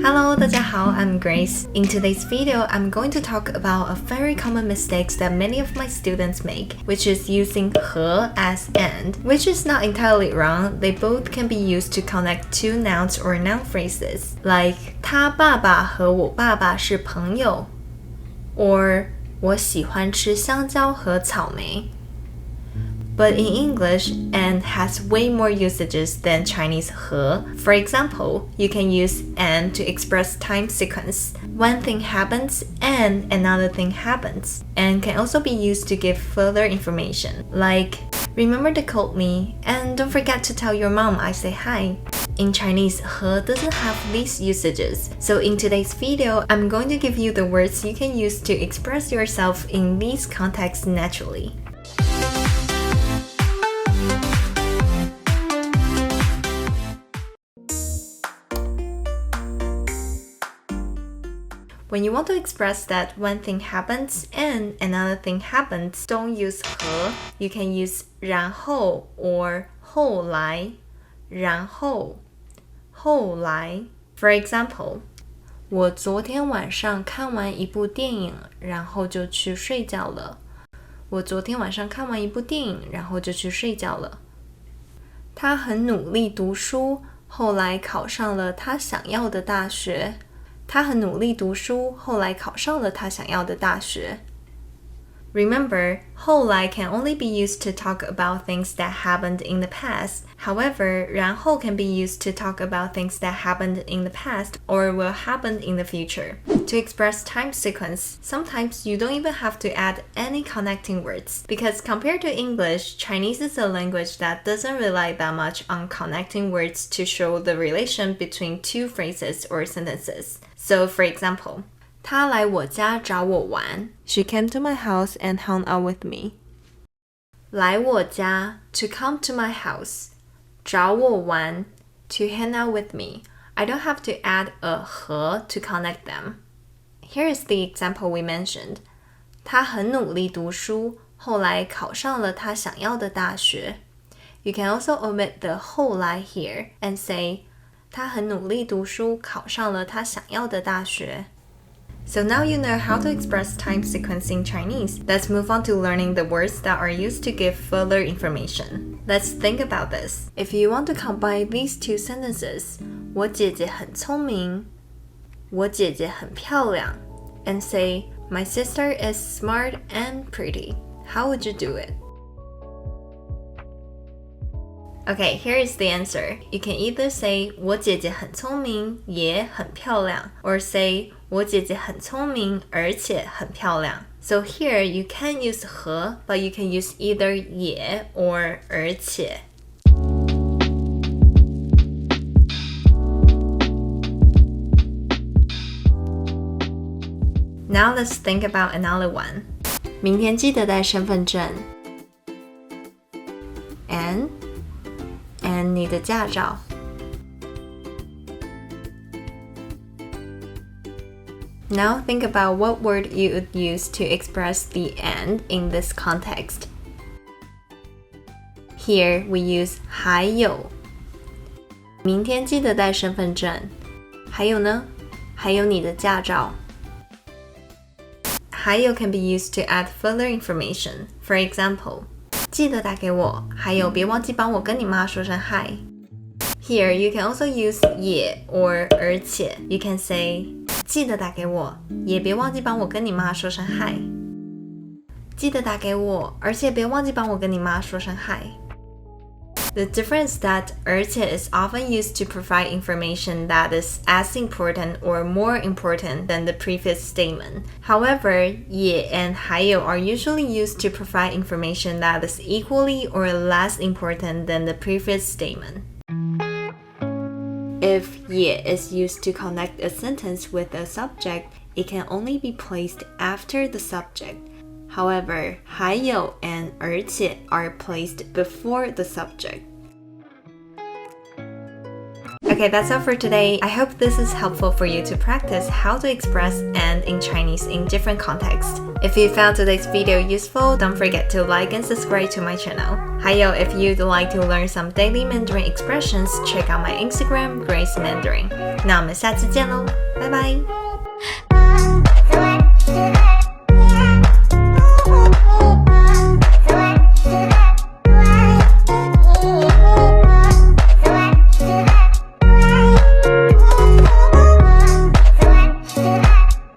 Hello, 大家好, I'm Grace. In today's video, I'm going to talk about a very common mistake that many of my students make, which is using 和 as and, which is not entirely wrong. They both can be used to connect two nouns or noun phrases, like 他爸爸和我爸爸是朋友 or 我喜欢吃香蕉和草莓. But in English, and has way more usages than Chinese 和. For example, you can use and to express time sequence. One thing happens and another thing happens. And can also be used to give further information. Like, remember to call me and don't forget to tell your mom I say hi. In Chinese, 和 doesn't have these usages. So in today's video, I'm going to give you the words you can use to express yourself in these contexts naturally. When you want to express that one thing happens and another thing happens, don't use 和. You can use 然后 or 后来. 然后后来 For example, 我昨天晚上看完一部电影，然后就去睡觉了。我昨天晚上看完一部电影，然后就去睡觉了。他很努力读书，后来考上了他想要的大学。他很努力读书，后来考上了他想要的大学。Remember, 后来 can only be used to talk about things that happened in the past. However, 然后 can be used to talk about things that happened in the past or will happen in the future. To express time sequence, sometimes you don't even have to add any connecting words. Because compared to English, Chinese is a language that doesn't rely that much on connecting words to show the relation between two phrases or sentences. So, for example, 她来我家找我玩. She came to my house and hung out with me. 来我家 to come to my house. 找我玩 to hang out with me. I don't have to add a 和 to connect them. Here is the example we mentioned. 她很努力读书，后来考上了她想要的大学. You can also omit the 后来 here and say 她很努力读书，考上了她想要的大学. So now you know how to express time sequence in Chinese. Let's move on to learning the words that are used to give further information. Let's think about this. If you want to combine these two sentences, 我姐姐很聪明，我姐姐很漂亮, and say, my sister is smart and pretty. How would you do it? Okay, here is the answer. You can either say 我姐姐很聪明也很漂亮 or say 我姐姐很聪明而且很漂亮. So here you can use 和 but you can use either 也 or 而且. Now let's think about another one. 明天记得带身份证 and 你的驾照. Now think about what word you would use to express the and in this context. Here we use 还有. 明天记得带身份证. 还有呢? 还有你的驾照. 还有 can be used to add further information. For example, 记得打给我，还有别忘记帮我跟你妈说声 hi. Here you can also use 也 or 而且. You can say 记得打给我，也别忘记帮我跟你妈说声 hi. 记得打给我，而且别忘记帮我跟你妈说声 hi. The difference that 而且 is often used to provide information that is as important or more important than the previous statement. However, 也 and 还有 are usually used to provide information that is equally or less important than the previous statement. If 也 is used to connect a sentence with a subject, it can only be placed after the subject. However, 还有 and 而且 are placed before the subject. Okay, that's all for today. I hope this is helpful for you to practice how to express and in Chinese in different contexts. If you found today's video useful, don't forget to like and subscribe to my channel. 还有 if you'd like to learn some daily Mandarin expressions, check out my Instagram, Grace Mandarin. 那我们下次见喽，拜拜。